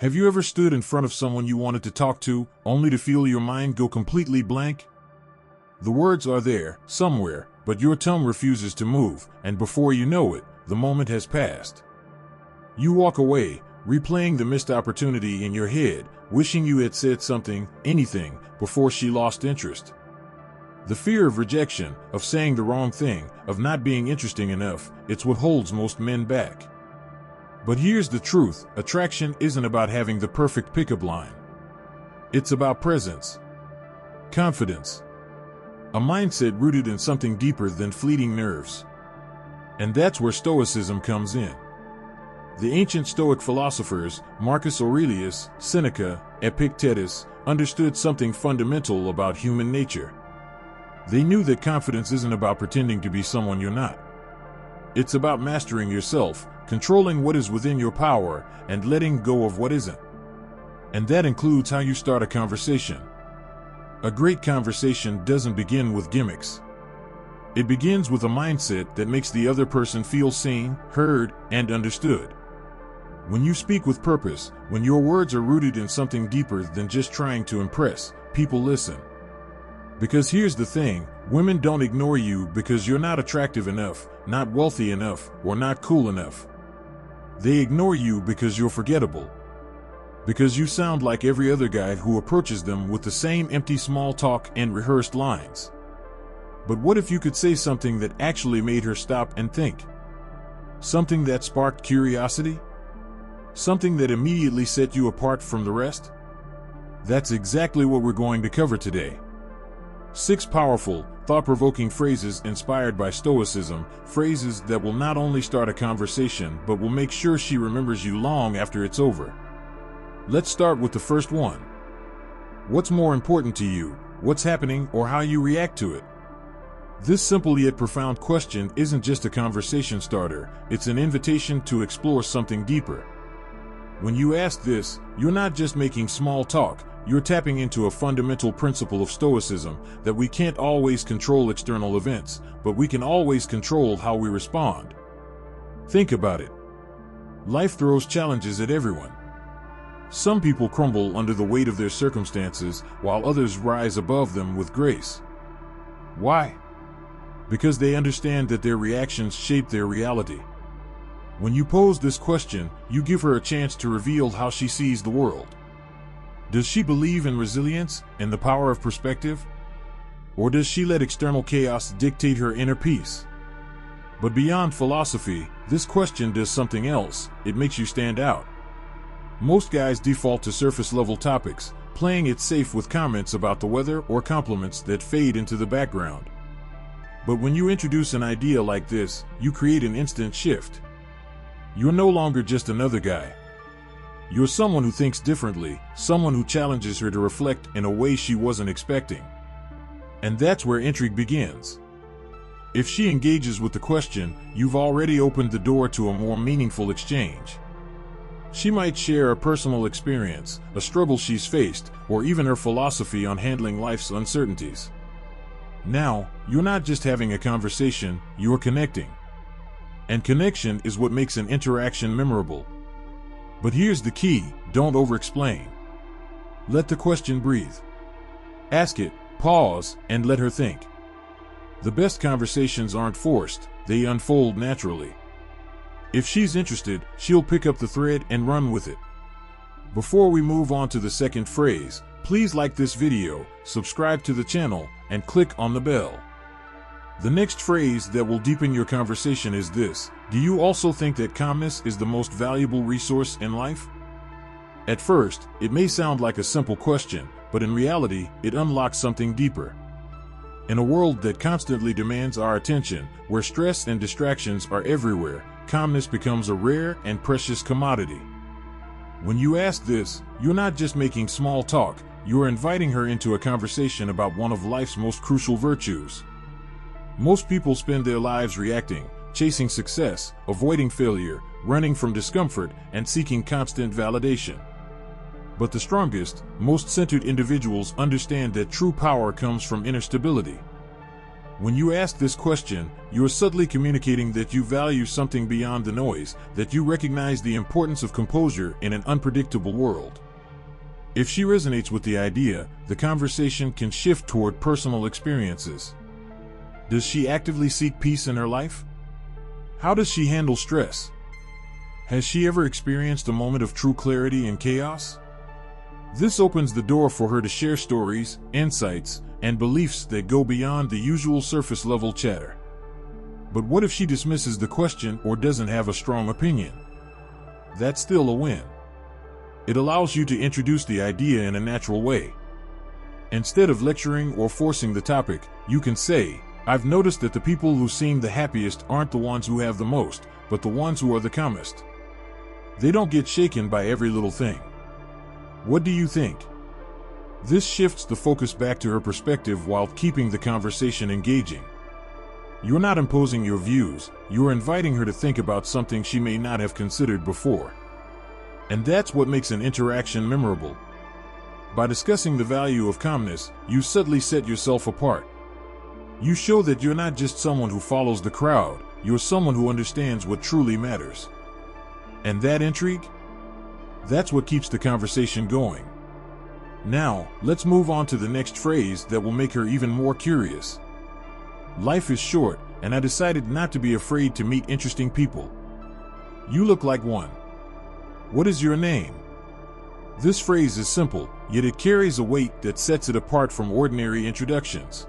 Have you ever stood in front of someone you wanted to talk to, only to feel your mind go completely blank? The words are there, somewhere, but your tongue refuses to move, and before you know it, the moment has passed. You walk away, replaying the missed opportunity in your head, wishing you had said something, anything, before she lost interest. The fear of rejection, of saying the wrong thing, of not being interesting enough, it's what holds most men back. But here's the truth, attraction isn't about having the perfect pickup line. It's about presence, confidence, a mindset rooted in something deeper than fleeting nerves. And that's where Stoicism comes in. The ancient Stoic philosophers, Marcus Aurelius, Seneca, Epictetus, understood something fundamental about human nature. They knew that confidence isn't about pretending to be someone you're not. It's about mastering yourself, controlling what is within your power, and letting go of what isn't. And that includes how you start a conversation. A great conversation doesn't begin with gimmicks. It begins with a mindset that makes the other person feel seen, heard, and understood. When you speak with purpose, when your words are rooted in something deeper than just trying to impress, people listen. Because here's the thing, women don't ignore you because you're not attractive enough, not wealthy enough, or not cool enough. They ignore you because you're forgettable. Because you sound like every other guy who approaches them with the same empty small talk and rehearsed lines. But what if you could say something that actually made her stop and think? Something that sparked curiosity? Something that immediately set you apart from the rest? That's exactly what we're going to cover today. 6 powerful, thought-provoking phrases inspired by Stoicism, phrases that will not only start a conversation but will make sure she remembers you long after it's over. Let's start with the first one. What's more important to you, what's happening or how you react to it? This simple yet profound question isn't just a conversation starter, it's an invitation to explore something deeper. When you ask this, you're not just making small talk, you're tapping into a fundamental principle of Stoicism, that we can't always control external events, but we can always control how we respond. Think about it. Life throws challenges at everyone. Some people crumble under the weight of their circumstances, while others rise above them with grace. Why? Because they understand that their reactions shape their reality. When you pose this question, you give her a chance to reveal how she sees the world. Does she believe in resilience and the power of perspective? Or does she let external chaos dictate her inner peace? But beyond philosophy, this question does something else. It makes you stand out. Most guys default to surface-level topics, playing it safe with comments about the weather or compliments that fade into the background. But when you introduce an idea like this, you create an instant shift. You're no longer just another guy. You're someone who thinks differently, someone who challenges her to reflect in a way she wasn't expecting. And that's where intrigue begins. If she engages with the question, you've already opened the door to a more meaningful exchange. She might share a personal experience, a struggle she's faced, or even her philosophy on handling life's uncertainties. Now, you're not just having a conversation, you're connecting. And connection is what makes an interaction memorable. But here's the key, don't over-explain. Let the question breathe. Ask it, pause, and let her think. The best conversations aren't forced, they unfold naturally. If she's interested, she'll pick up the thread and run with it. Before we move on to the second phrase, please like this video, subscribe to the channel, and click on the bell. The next phrase that will deepen your conversation is this: do you also think that calmness is the most valuable resource in life? At first, it may sound like a simple question, but in reality, it unlocks something deeper. In a world that constantly demands our attention, where stress and distractions are everywhere, calmness becomes a rare and precious commodity. When you ask this, you're not just making small talk, you're inviting her into a conversation about one of life's most crucial virtues. Most people spend their lives reacting, chasing success, avoiding failure, running from discomfort, and seeking constant validation. But the strongest, most centered individuals understand that true power comes from inner stability. When you ask this question, you are subtly communicating that you value something beyond the noise, that you recognize the importance of composure in an unpredictable world. If she resonates with the idea, the conversation can shift toward personal experiences. Does she actively seek peace in her life? How does she handle stress? Has she ever experienced a moment of true clarity in chaos? This opens the door for her to share stories, insights, and beliefs that go beyond the usual surface-level chatter. But what if she dismisses the question or doesn't have a strong opinion? That's still a win. It allows you to introduce the idea in a natural way. Instead of lecturing or forcing the topic, you can say, "I've noticed that the people who seem the happiest aren't the ones who have the most, but the ones who are the calmest. They don't get shaken by every little thing. What do you think?" This shifts the focus back to her perspective while keeping the conversation engaging. You're not imposing your views, you're inviting her to think about something she may not have considered before. And that's what makes an interaction memorable. By discussing the value of calmness, you subtly set yourself apart. You show that you're not just someone who follows the crowd, you're someone who understands what truly matters. And that intrigue? That's what keeps the conversation going. Now, let's move on to the next phrase that will make her even more curious. Life is short, and I decided not to be afraid to meet interesting people. You look like one. What is your name? This phrase is simple, yet it carries a weight that sets it apart from ordinary introductions.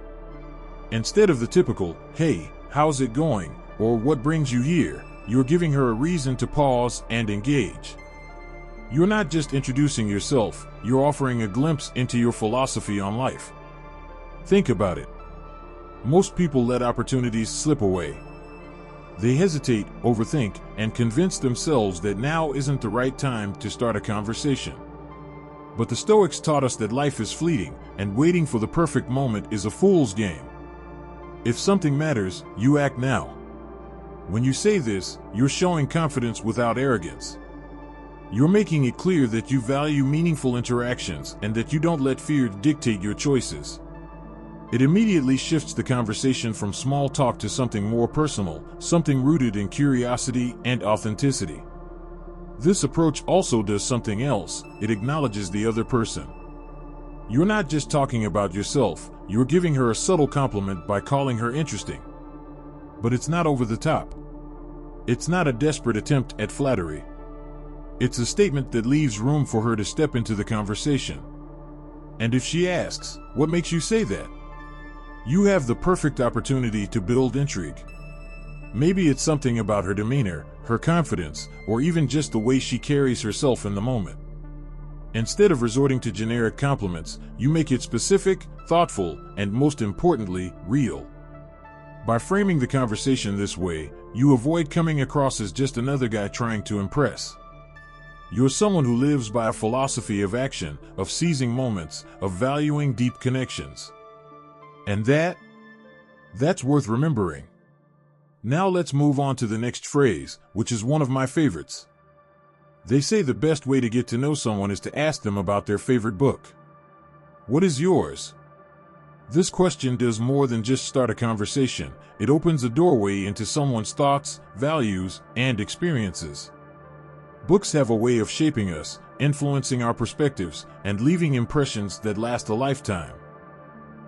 Instead of the typical, "Hey, how's it going?" or "What brings you here?" you're giving her a reason to pause and engage. You're not just introducing yourself, you're offering a glimpse into your philosophy on life. Think about it. Most people let opportunities slip away. They hesitate, overthink, and convince themselves that now isn't the right time to start a conversation. But the Stoics taught us that life is fleeting, and waiting for the perfect moment is a fool's game. If something matters, you act now. When you say this, you're showing confidence without arrogance. You're making it clear that you value meaningful interactions and that you don't let fear dictate your choices. It immediately shifts the conversation from small talk to something more personal, something rooted in curiosity and authenticity. This approach also does something else, it acknowledges the other person. You're not just talking about yourself, you're giving her a subtle compliment by calling her interesting. But it's not over the top. It's not a desperate attempt at flattery. It's a statement that leaves room for her to step into the conversation. And if she asks, "What makes you say that?" you have the perfect opportunity to build intrigue. Maybe it's something about her demeanor, her confidence, or even just the way she carries herself in the moment. Instead of resorting to generic compliments, you make it specific, thoughtful, and most importantly, real. By framing the conversation this way, you avoid coming across as just another guy trying to impress. You're someone who lives by a philosophy of action, of seizing moments, of valuing deep connections. And that's worth remembering. Now let's move on to the next phrase, which is one of my favorites. They say the best way to get to know someone is to ask them about their favorite book. What is yours? This question does more than just start a conversation. It opens a doorway into someone's thoughts, values, and experiences. Books have a way of shaping us, influencing our perspectives, and leaving impressions that last a lifetime.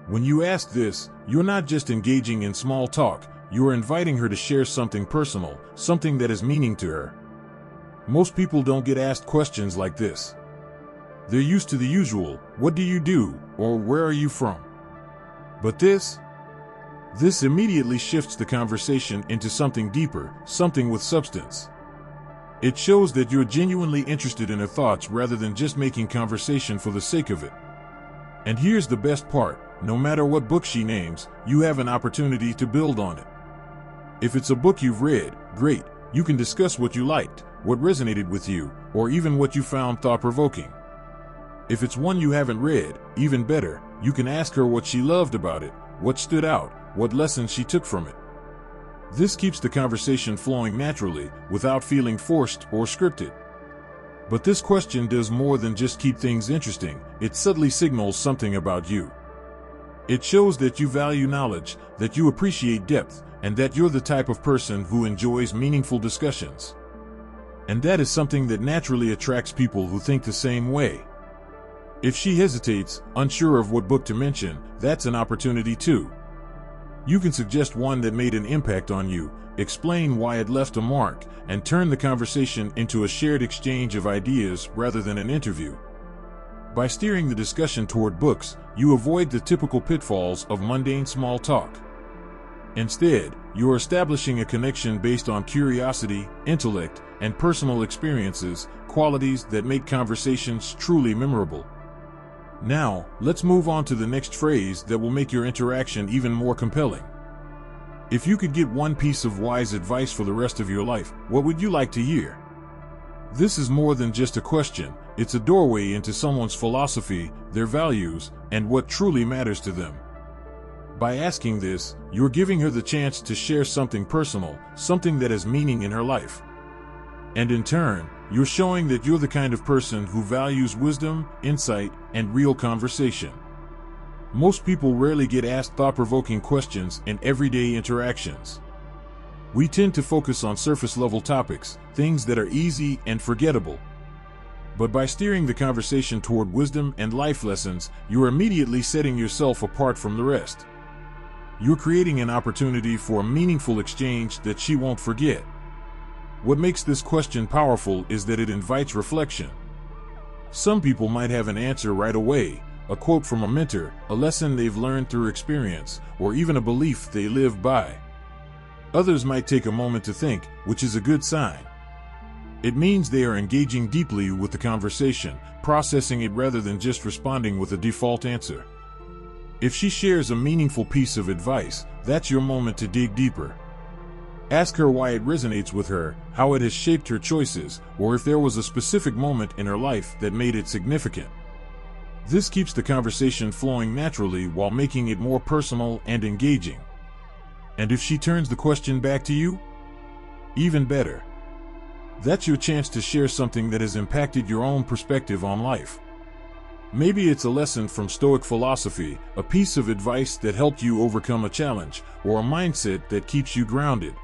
When you ask this, you're not just engaging in small talk, you are inviting her to share something personal, something that has meaning to her. Most people don't get asked questions like this. They're used to the usual, "What do you do?" or "Where are you from?" But this immediately shifts the conversation into something deeper, something with substance. It shows that you're genuinely interested in her thoughts rather than just making conversation for the sake of it. And here's the best part. No matter what book she names, you have an opportunity to build on it. If it's a book you've read, great, you can discuss what you liked, what resonated with you, or even what you found thought-provoking. If it's one you haven't read, even better, you can ask her what she loved about it, what stood out, what lessons she took from it. This keeps the conversation flowing naturally, without feeling forced or scripted. But this question does more than just keep things interesting, it subtly signals something about you. It shows that you value knowledge, that you appreciate depth, and that you're the type of person who enjoys meaningful discussions. And that is something that naturally attracts people who think the same way. If she hesitates, unsure of what book to mention, that's an opportunity too. You can suggest one that made an impact on you, explain why it left a mark, and turn the conversation into a shared exchange of ideas rather than an interview. By steering the discussion toward books, you avoid the typical pitfalls of mundane small talk. Instead, you are establishing a connection based on curiosity, intellect, and personal experiences, qualities that make conversations truly memorable. Now, let's move on to the next phrase that will make your interaction even more compelling. If you could get one piece of wise advice for the rest of your life, what would you like to hear? This is more than just a question, it's a doorway into someone's philosophy, their values, and what truly matters to them. By asking this, you're giving her the chance to share something personal, something that has meaning in her life. And in turn, you're showing that you're the kind of person who values wisdom, insight, and real conversation. Most people rarely get asked thought-provoking questions in everyday interactions. We tend to focus on surface-level topics, things that are easy and forgettable. But by steering the conversation toward wisdom and life lessons, you're immediately setting yourself apart from the rest. You're creating an opportunity for a meaningful exchange that she won't forget. What makes this question powerful is that it invites reflection. Some people might have an answer right away, a quote from a mentor, a lesson they've learned through experience, or even a belief they live by. Others might take a moment to think, which is a good sign. It means they are engaging deeply with the conversation, processing it rather than just responding with a default answer. If she shares a meaningful piece of advice, that's your moment to dig deeper. Ask her why it resonates with her, how it has shaped her choices, or if there was a specific moment in her life that made it significant. This keeps the conversation flowing naturally while making it more personal and engaging. And if she turns the question back to you? Even better. That's your chance to share something that has impacted your own perspective on life. Maybe it's a lesson from Stoic philosophy, a piece of advice that helped you overcome a challenge, or a mindset that keeps you grounded.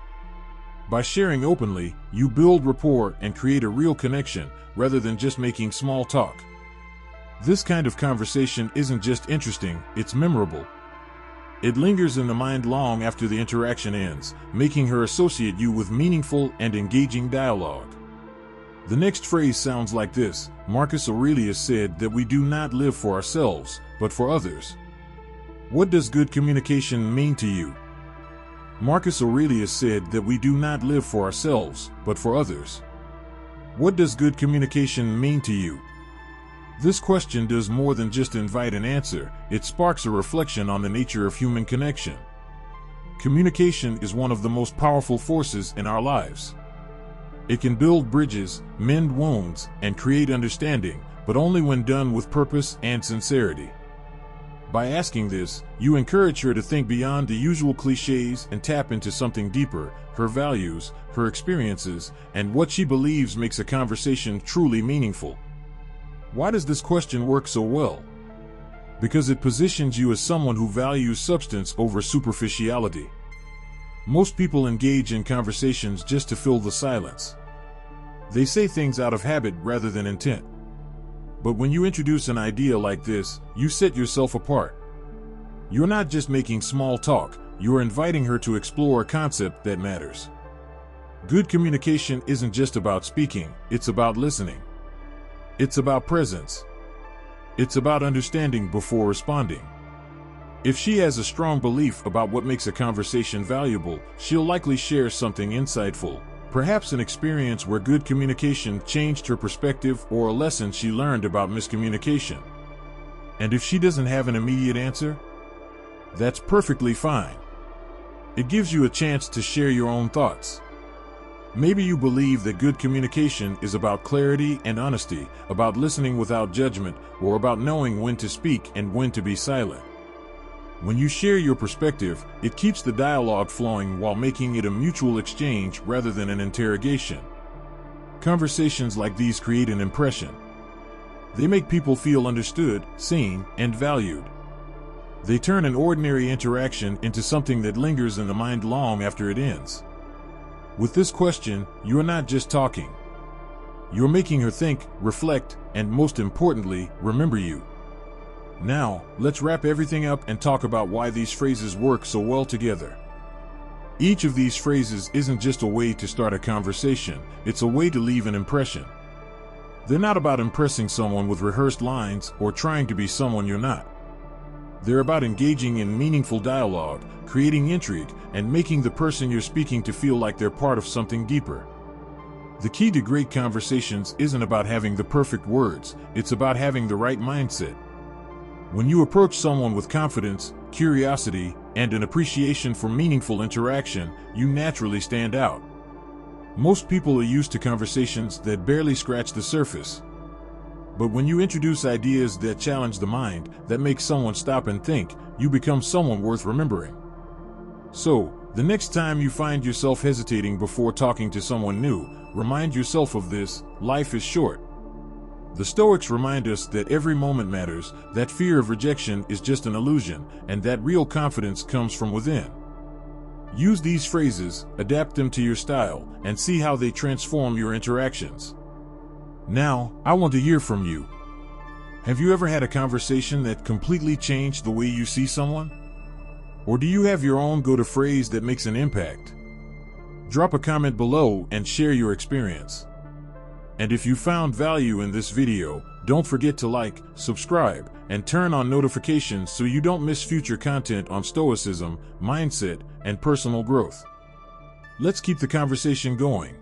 By sharing openly, you build rapport and create a real connection, rather than just making small talk. This kind of conversation isn't just interesting, it's memorable. It lingers in the mind long after the interaction ends, making her associate you with meaningful and engaging dialogue. The next phrase sounds like this: Marcus Aurelius said that we do not live for ourselves, but for others. What does good communication mean to you? Marcus Aurelius said that we do not live for ourselves, but for others. What does good communication mean to you? This question does more than just invite an answer, it sparks a reflection on the nature of human connection. Communication is one of the most powerful forces in our lives. It can build bridges, mend wounds, and create understanding, but only when done with purpose and sincerity. By asking this, you encourage her to think beyond the usual cliches and tap into something deeper, her values, her experiences, and what she believes makes a conversation truly meaningful. Why does this question work so well? Because it positions you as someone who values substance over superficiality. Most people engage in conversations just to fill the silence. They say things out of habit rather than intent. But when you introduce an idea like this, you set yourself apart. You're not just making small talk, you're inviting her to explore a concept that matters. Good communication isn't just about speaking, it's about listening. It's about presence. It's about understanding before responding. If she has a strong belief about what makes a conversation valuable, she'll likely share something insightful, perhaps an experience where good communication changed her perspective or a lesson she learned about miscommunication. And if she doesn't have an immediate answer, that's perfectly fine. It gives you a chance to share your own thoughts. Maybe you believe that good communication is about clarity and honesty, about listening without judgment, or about knowing when to speak and when to be silent. When you share your perspective, it keeps the dialogue flowing while making it a mutual exchange rather than an interrogation. Conversations like these create an impression. They make people feel understood, seen, and valued. They turn an ordinary interaction into something that lingers in the mind long after it ends. With this question, you are not just talking. You're making her think, reflect, and most importantly, remember you. Now, let's wrap everything up and talk about why these phrases work so well together. Each of these phrases isn't just a way to start a conversation, it's a way to leave an impression. They're not about impressing someone with rehearsed lines or trying to be someone you're not. They're about engaging in meaningful dialogue, creating intrigue, and making the person you're speaking to feel like they're part of something deeper. The key to great conversations isn't about having the perfect words, it's about having the right mindset. When you approach someone with confidence, curiosity, and an appreciation for meaningful interaction, you naturally stand out. Most people are used to conversations that barely scratch the surface. But when you introduce ideas that challenge the mind, that make someone stop and think, you become someone worth remembering. So, the next time you find yourself hesitating before talking to someone new, remind yourself of this: life is short. The Stoics remind us that every moment matters, that fear of rejection is just an illusion, and that real confidence comes from within. Use these phrases, adapt them to your style, and see how they transform your interactions. Now, I want to hear from you. Have you ever had a conversation that completely changed the way you see someone? Or do you have your own go-to phrase that makes an impact? Drop a comment below and share your experience. And if you found value in this video, don't forget to like, subscribe, and turn on notifications so you don't miss future content on Stoicism, mindset, and personal growth. Let's keep the conversation going.